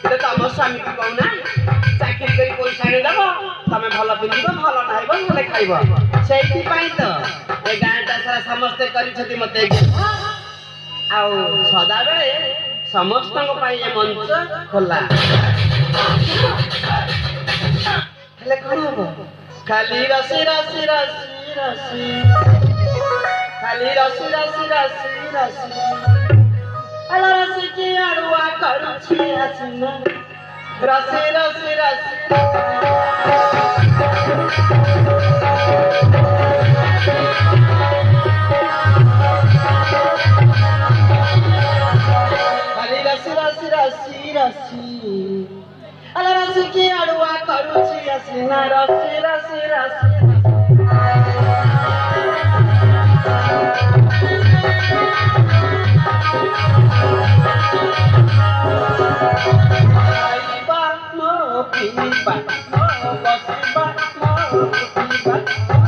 এটা তো আমার স্বামী কি কও না চাকরি করে পয়সা আনি দেব তুমি ভালো পিন্ধিব ভালো নাইব ভালো খাইব সেইଥିପାଇଁ ତ ଏ ଗାଁଟା ସାରା ସମସ୍ତେ କରିଛନ୍ତି ମତେ ଆଉ ସଦାବେଳେ ସମସ୍ତଙ୍କ ପାଇଁ ଏ ମଞ୍ଚ ଖୋଲା ହେଲେ କଣ ହବ ଖାଲି ରସି ରସି ରସି ରସି ଖାଲି ରସି ରସି ରସି ରସି ଆଲୋ ରସି କି ଆଡୁଆ କରୁଛି ଆସିନା ରସି ରସି ରସି ଖାଲି ରସି ରସି ରସି ରସି ଆଲୋ ରସି କି ଆଡୁଆ କରୁଛି ଆସିନା ରସି ରସି ରସି Pipa, no, basiba, no, pipa.